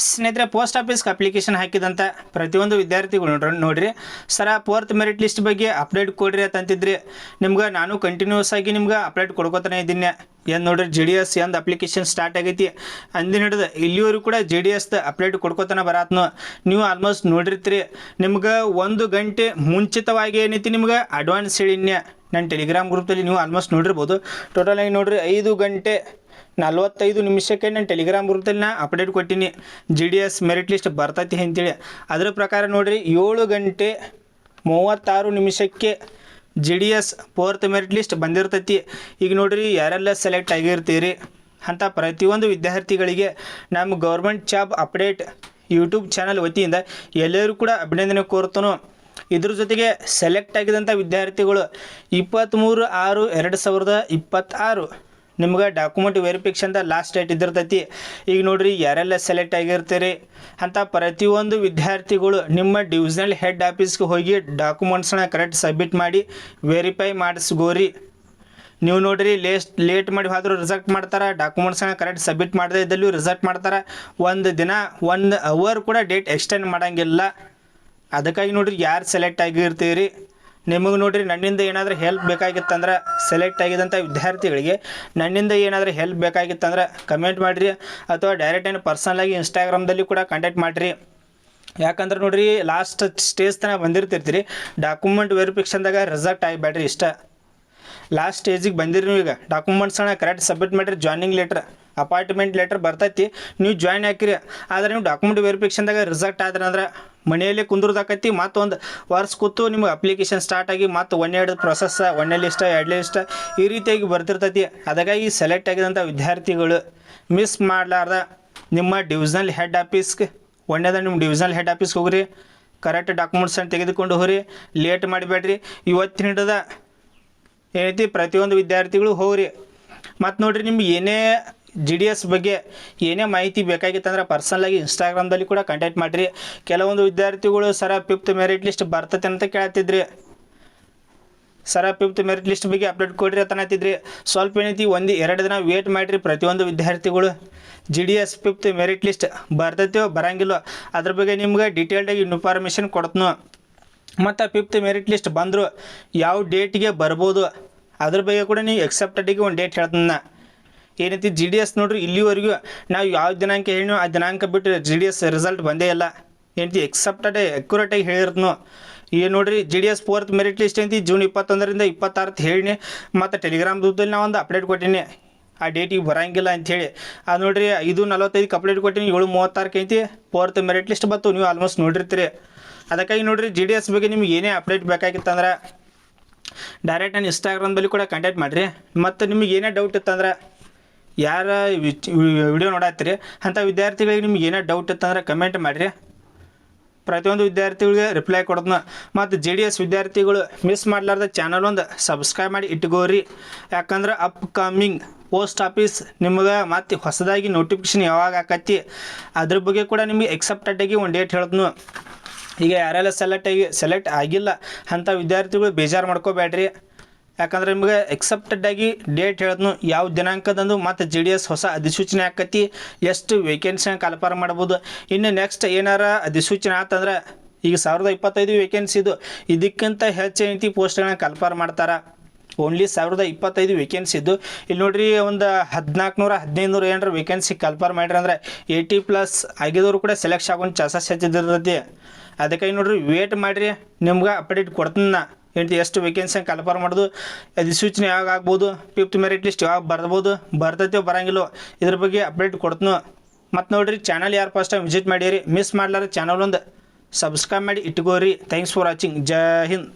ಸ್ನೇಹಿತರೆ, ಪೋಸ್ಟ್ ಆಫೀಸ್ಗೆ ಅಪ್ಲಿಕೇಶನ್ ಹಾಕಿದಂಥ ಪ್ರತಿಯೊಂದು ವಿದ್ಯಾರ್ಥಿಗಳು ನೋಡ್ರಿ ಸರ 4th ಮೆರಿಟ್ ಲಿಸ್ಟ್ ಬಗ್ಗೆ ಅಪ್ಡೇಟ್ ಕೊಡ್ರಿ ಅಂತಂತಿದ್ರಿ. ನಿಮ್ಗೆ ನಾನು ಕಂಟಿನ್ಯೂಸ್ ಆಗಿ ನಿಮ್ಗೆ ಅಪ್ಡೇಟ್ ಕೊಡ್ಕೋತಾನೆ ಇದ್ದೀನಿ. ಏನು ನೋಡ್ರಿ, JDS ಎಂದು ಅಪ್ಲಿಕೇಶನ್ ಸ್ಟಾರ್ಟ್ ಆಗೈತಿ ಅಂದಿನ ಹಿಡಿದು ಇಲ್ಲಿವರೆಗೂ ಕೂಡ JDSದ ಅಪ್ಡೇಟ್ ಕೊಡ್ಕೋತಾನೆ ಬರಾತ್ನು. ನೀವು ಆಲ್ಮೋಸ್ಟ್ ನೋಡಿರ್ತೀರಿ. ನಿಮ್ಗೆ 1 ಗಂಟೆ ಮುಂಚಿತವಾಗಿ ಏನೈತಿ ನಿಮ್ಗೆ ಅಡ್ವಾನ್ಸ್ ಹೇಳಿನ್ಯ ನನ್ನ ಟೆಲಿಗ್ರಾಮ್ ಗ್ರೂಪಲ್ಲಿ ನೀವು ಆಲ್ಮೋಸ್ಟ್ ನೋಡಿರ್ಬೋದು. ಟೋಟಲ್ ಆಗಿ ನೋಡ್ರಿ 5 ಗಂಟೆ 45 ನಿಮಿಷಕ್ಕೆ ನಾನು ಟೆಲಿಗ್ರಾಮ್ ಗ್ರೂಪಲ್ಲಿ ನಾ ಅಪ್ಡೇಟ್ ಕೊಟ್ಟಿನಿ JDS ಮೆರಿಟ್ ಲಿಸ್ಟ್ ಬರ್ತೈತಿ ಅಂತೇಳಿ. ಅದರ ಪ್ರಕಾರ ನೋಡ್ರಿ 7 ಗಂಟೆ 36 ನಿಮಿಷಕ್ಕೆ JDS 4th ಮೆರಿಟ್ ಲಿಸ್ಟ್ ಬಂದಿರ್ತೈತಿ. ಈಗ ನೋಡ್ರಿ ಯಾರೆಲ್ಲ ಸೆಲೆಕ್ಟ್ ಆಗಿರ್ತೀರಿ ಅಂತ ಪ್ರತಿಯೊಂದು ವಿದ್ಯಾರ್ಥಿಗಳಿಗೆ ನಮ್ಮ government job update YouTube channel ವತಿಯಿಂದ ಎಲ್ಲರೂ ಕೂಡ ಅಭಿನಂದನೆ ಕೋರ್ತಾನೋ. ಇದ್ರ ಜೊತೆಗೆ ಸೆಲೆಕ್ಟ್ ಆಗಿದಂಥ ವಿದ್ಯಾರ್ಥಿಗಳು 23/6/2026 ನಿಮ್ಗೆ ಡಾಕ್ಯುಮೆಂಟ್ ವೆರಿಫಿಕೇಷನ್ದ ಲಾಸ್ಟ್ ಡೇಟ್ ಇದ್ದಿರ್ತೈತಿ. ಈಗ ನೋಡ್ರಿ ಯಾರೆಲ್ಲ ಸೆಲೆಕ್ಟ್ ಆಗಿರ್ತೀರಿ ಅಂತ ಪ್ರತಿಯೊಂದು ವಿದ್ಯಾರ್ಥಿಗಳು ನಿಮ್ಮ ಡಿವಿಷನಲ್ ಹೆಡ್ ಆಫೀಸ್ಗೆ ಹೋಗಿ ಡಾಕ್ಯುಮೆಂಟ್ಸ್ನ ಕರೆಕ್ಟ್ ಸಬ್ಮಿಟ್ ಮಾಡಿ ವೆರಿಫೈ ಮಾಡಿಸ್ಕೋರಿ. ನೀವು ನೋಡ್ರಿ ಲೇಟ್ ಮಾಡಿ ಹೋದರೂ ರಿಸಲ್ಟ್ ಮಾಡ್ತಾರೆ. ಡಾಕ್ಯುಮೆಂಟ್ಸ್ನ ಕರೆಕ್ಟ್ ಸಬ್ಮಿಟ್ ಮಾಡದೇ ಇದ್ದಲ್ಲಿ ರಿಸಲ್ಟ್ ಮಾಡ್ತಾರೆ. 1 ದಿನ 1 ಅವರ್ ಕೂಡ ಡೇಟ್ ಎಕ್ಸ್ಟೆಂಡ್ ಮಾಡೋಂಗಿಲ್ಲ. ಅದಕ್ಕಾಗಿ ನೋಡ್ರಿ ಯಾರು ಸೆಲೆಕ್ಟ್ ಆಗಿರ್ತೀರಿ ನಿಮಗೆ ನೋಡ್ರಿ ನನ್ನಿಂದ ಏನಾದರೂ ಹೆಲ್ಪ್ ಬೇಕಾಗಿತ್ತಂದ್ರೆ ಸೆಲೆಕ್ಟ್ ಆಗಿದಂಥ ವಿದ್ಯಾರ್ಥಿಗಳಿಗೆ ನನ್ನಿಂದ ಏನಾದರೂ ಹೆಲ್ಪ್ ಬೇಕಾಗಿತ್ತಂದ್ರೆ ಕಮೆಂಟ್ ಮಾಡಿರಿ ಅಥವಾ ಡೈರೆಕ್ಟ್ ಏನು ಪರ್ಸನಲಾಗಿ ಇನ್ಸ್ಟಾಗ್ರಾಮ್ದಲ್ಲಿ ಕೂಡ ಕಾಂಟ್ಯಾಕ್ಟ್ ಮಾಡಿರಿ. ಯಾಕಂದ್ರೆ ನೋಡ್ರಿ ಲಾಸ್ಟ್ ಸ್ಟೇಜ್ ತನಕ ಬಂದಿರ್ತಿರ್ತೀರಿ. Document ವೆರಿಫಿಕೇಷನ್ದಾಗ result ಆಗಿಬೇಡ್ರಿ. ಇಷ್ಟ ಲಾಸ್ಟ್ ಸ್ಟೇಜಿಗೆ ಬಂದಿರಿ ನೀವು. ಈಗ ಡಾಕ್ಯುಮೆಂಟ್ಸ್ನ ಕರೆಕ್ಟ್ ಸಬ್ಮಿಟ್ ಮಾಡಿರಿ. ಜಾಯ್ನಿಂಗ್ ಲೆಟ್ರ್ ಅಪಾಯಿಂಟ್ಮೆಂಟ್ ಲೆಟ್ರ್ ಬರ್ತೈತಿ, ನೀವು ಜಾಯ್ನ್ ಹಾಕಿರಿ. ಆದರೆ ನೀವು ಡಾಕ್ಯುಮೆಂಟ್ ವೆರಿಫಿಕೇಷನ್ದಾಗ ರಿಸಲ್ಟ್ ಆದ್ರೆ ಅಂದ್ರೆ ಮನೆಯಲ್ಲೇ ಕುಂದ್ರದಾಕೈತಿ. ಮತ್ತೊಂದು ವರ್ಷ ಕೂತು ನಿಮ್ಗೆ ಅಪ್ಲಿಕೇಶನ್ ಸ್ಟಾರ್ಟ್ ಆಗಿ ಮತ್ತು 1-2 ಪ್ರೊಸೆಸ್ 1ನೇ ಲಿಸ್ಟ್ 2ನೇ ಲಿಸ್ಟ್ ಈ ರೀತಿಯಾಗಿ ಬರ್ತಿರ್ತೈತಿ. ಅದಕ್ಕಾಗಿ ಸೆಲೆಕ್ಟ್ ಆಗಿದಂಥ ವಿದ್ಯಾರ್ಥಿಗಳು ಮಿಸ್ ಮಾಡಲಾರ್ದ ನಿಮ್ಮ ಡಿವಿಷನಲ್ ಹೆಡ್ ಆಫೀಸ್ಗೆ ನಿಮ್ಮ ಡಿವಿಷನಲ್ ಹೆಡ್ ಆಫೀಸ್ಗೆ ಹೋಗ್ರಿ. ಕರೆಕ್ಟ್ ಡಾಕ್ಯುಮೆಂಟ್ಸನ್ನು ತೆಗೆದುಕೊಂಡು ಹೋಗ್ರಿ. ಲೇಟ್ ಮಾಡಿಬೇಡ್ರಿ. ಇವತ್ತಿನ ಹಿಡಿದ ಏನೈತಿ ಪ್ರತಿಯೊಂದು ವಿದ್ಯಾರ್ಥಿಗಳು ಹೋಗ್ರಿ. ಮತ್ತು ನೋಡಿರಿ ನಿಮ್ಗೆ ಏನೇ JDS ಬಗ್ಗೆ ಏನೇ ಮಾಹಿತಿ ಬೇಕಾಗಿತ್ತಂದ್ರೆ ಪರ್ಸನಲಾಗಿ ಇನ್ಸ್ಟಾಗ್ರಾಮ್ದಲ್ಲಿ ಕೂಡ ಕಾಂಟ್ಯಾಕ್ಟ್ ಮಾಡಿರಿ. ಕೆಲವೊಂದು ವಿದ್ಯಾರ್ಥಿಗಳು ಸರ 5th ಮೆರಿಟ್ ಲಿಸ್ಟ್ ಬರ್ತೈತೆ ಅಂತ ಕೇಳ್ತಿದ್ರಿ. ಸರ 5th ಮೆರಿಟ್ ಲಿಸ್ಟ್ ಬಗ್ಗೆ ಅಪ್ಡೇಟ್ ಕೊಡ್ರಿ ಅಂತ ಅನ್ನತ್ತಿದ್ರಿ. ಸ್ವಲ್ಪ ಏನೈತಿ 1-2 ದಿನ ವೇಟ್ ಮಾಡಿರಿ. ಪ್ರತಿಯೊಂದು ವಿದ್ಯಾರ್ಥಿಗಳು JDS 5th ಮೆರಿಟ್ ಲಿಸ್ಟ್ ಬರ್ತೈತೋ ಬರೋಂಗಿಲ್ಲೋ ಅದ್ರ ಬಗ್ಗೆ ನಿಮ್ಗೆ ಡೀಟೇಲ್ಡಾಗಿ ಇನ್ಫಾರ್ಮೇಷನ್ ಕೊಡ್ತನೋ. ಮತ್ತು 5th ಮೆರಿಟ್ ಲಿಸ್ಟ್ ಬಂದರು ಯಾವ ಡೇಟಿಗೆ ಬರ್ಬೋದು ಅದ್ರ ಬಗ್ಗೆ ಕೂಡ ನೀವು ಎಕ್ಸೆಪ್ಟೆಡಿಗೆ ಒಂದು ಡೇಟ್ ಹೇಳ್ತೀನಿ. ಏನೈತಿ JDS ನೋಡ್ರಿ ಇಲ್ಲಿವರೆಗೂ ನಾವು ಯಾವ ದಿನಾಂಕ ಹೇಳಿ ಆ ದಿನಾಂಕ ಬಿಟ್ಟು JDS ರಿಸಲ್ಟ್ ಬಂದೇ ಇಲ್ಲ. ಏನೈತಿ ಎಕ್ಸೆಪ್ಟೆಡ್ ಅಕ್ಯುರೇಟಾಗಿ ಹೇಳಿರ್ತನೋ. ಏನು ನೋಡ್ರಿ JDS 4th ಮೆರಿಟ್ ಲಿಸ್ಟ್ ಐತಿ ಜೂನ್ 21ರಿಂದ 26 ಹೇಳಿನಿ. ಮತ್ತು ಟೆಲಿಗ್ರಾಮ್ ಗ್ರೂಪಲ್ಲಿ ನಾವು ಒಂದು ಅಪ್ಡೇಟ್ ಕೊಟ್ಟೀನಿ ಆ ಡೇಟಿಗೆ ಬರೋಂಗಿಲ್ಲ ಅಂಥೇಳಿ. ಅದು ನೋಡ್ರಿ 5:45 ಅಪ್ಡೇಟ್ ಕೊಟ್ಟೀನಿ. 7:36 ಐತಿ 4th ಮೆರಿಟ್ ಲಿಸ್ಟ್ ಬಂತು. ನೀವು ಆಲ್ಮೋಸ್ಟ್ ನೋಡಿರ್ತೀರಿ. ಅದಕ್ಕಾಗಿ ನೋಡ್ರಿ JDS ಬಗ್ಗೆ ನಿಮ್ಗೆ ಏನೇ ಅಪ್ಡೇಟ್ ಬೇಕಾಗಿತ್ತಂದ್ರೆ ಡೈರೆಕ್ಟ್ ನಾನು ಇನ್ಸ್ಟಾಗ್ರಾಮ್ದಲ್ಲಿ ಕೂಡ ಕಾಂಟ್ಯಾಕ್ಟ್ ಮಾಡಿರಿ. ಮತ್ತು ನಿಮಗೆ ಏನೇ ಡೌಟ್ ಇತ್ತಂದ್ರೆ ಯಾರ ವಿಡಿಯೋ ನೋಡತ್ತೀರಿ ಅಂಥ ವಿದ್ಯಾರ್ಥಿಗಳಿಗೆ ನಿಮ್ಗೆ ಏನೇ ಡೌಟ್ ಇತ್ತಂದ್ರೆ ಕಮೆಂಟ್ ಮಾಡಿರಿ. ಪ್ರತಿಯೊಂದು ವಿದ್ಯಾರ್ಥಿಗಳಿಗೆ ರಿಪ್ಲೈ ಕೊಡೋದನ್ನ. ಮತ್ತು JDS ವಿದ್ಯಾರ್ಥಿಗಳು ಮಿಸ್ ಮಾಡಲಾರ್ದ ಚಾನಲ್ ಒಂದು ಸಬ್ಸ್ಕ್ರೈಬ್ ಮಾಡಿ ಇಟ್ಕೋರಿ. ಯಾಕಂದ್ರೆ ಅಪ್ಕಮಿಂಗ್ ಪೋಸ್ಟ್ ಆಫೀಸ್ ನಿಮ್ಗೆ ಮತ್ತು ಹೊಸದಾಗಿ ನೋಟಿಫಿಕೇಷನ್ ಯಾವಾಗ ಆಕತಿ ಅದ್ರ ಬಗ್ಗೆ ಕೂಡ ನಿಮಗೆ ಎಕ್ಸೆಪ್ಟೆಡಾಗಿ ಒಂದು ಡೇಟ್ ಹೇಳ್ದನು. ಈಗ ಯಾರೆಲ್ಲ ಸೆಲೆಕ್ಟ್ ಆಗಿಲ್ಲ ಅಂಥ ವಿದ್ಯಾರ್ಥಿಗಳು ಬೇಜಾರು ಮಾಡ್ಕೋಬೇಡ್ರಿ. ಯಾಕಂದ್ರೆ ನಿಮ್ಗೆ ಎಕ್ಸೆಪ್ಟೆಡಾಗಿ ಡೇಟ್ ಹೇಳಿದ್ನು ಯಾವ ದಿನಾಂಕದಂದು. ಮತ್ತು JDS ಹೊಸ ಅಧಿಸೂಚನೆ ಆಕತಿ, ಎಷ್ಟು ವೇಕೆನ್ಸಿನ ಕಲ್ಪನೆ ಮಾಡ್ಬೋದು. ಇನ್ನು ನೆಕ್ಸ್ಟ್ ಏನಾರ ಅಧಿಸೂಚನೆ ಆತಂದ್ರೆ ಈಗ 1025 ವೇಕೆನ್ಸಿದು ಇದಕ್ಕಿಂತ ಹೆಚ್ಚು ಏನೈತಿ ಪೋಸ್ಟ್ಗಳನ್ನ ಕಲ್ಪನೆ ಮಾಡ್ತಾರೆ. ಓನ್ಲಿ 1025 ವೇಕೆನ್ಸಿದ್ದು ಇಲ್ಲಿ ನೋಡ್ರಿ ಒಂದು 1400-1500 ಏನಾರ ವೇಕೆನ್ಸಿ ಕಲ್ಪನೆ ಮಾಡಿರಿ ಅಂದ್ರೆ 80+ ಆಗಿದವರು ಕೂಡ ಸೆಲೆಕ್ಷನ್ ಆಗೋದು ಚಾನ್ಸಸ್ ಹೆಚ್ಚಿದಿರ್ತೈತಿ. ಅದಕ್ಕಾಗಿ ನೋಡ್ರಿ ವೇಟ್ ಮಾಡಿರಿ. ನಿಮ್ಗೆ ಅಪ್ಡೇಟ್ ಕೊಡ್ತೀನಿ ನಾ ಏನೈತಿ ಎಷ್ಟು ವೇಕೆನ್ಸಿ ಕಲ್ಪನೆ ಮಾಡೋದು, ಅಧಿಸೂಚನೆ ಯಾವಾಗ ಆಗ್ಬೋದು, 5th ಮೆರಿಟ್ ಲಿಸ್ಟ್ ಯಾವಾಗ ಬರ್ಬೋದು, ಬರ್ತೈತೋ ಬರೋಂಗಿಲ್ಲೋ ಇದ್ರ ಬಗ್ಗೆ ಅಪ್ಡೇಟ್ ಕೊಡ್ತೀನಿ. ಮತ್ತು ನೋಡಿರಿ ಚಾನಲ್ ಯಾರು ಫಸ್ಟ್ ಟೈಮ್ ವಿಸಿಟ್ ಮಾಡಿರಿ ಮಿಸ್ ಮಾಡಲಾರ ಚಾನಲ್ ಒಂದು ಸಬ್ಸ್ಕ್ರೈಬ್ ಮಾಡಿ ಇಟ್ಕೋರಿ. Thanks for watching. ಜೈ ಹಿಂದ್.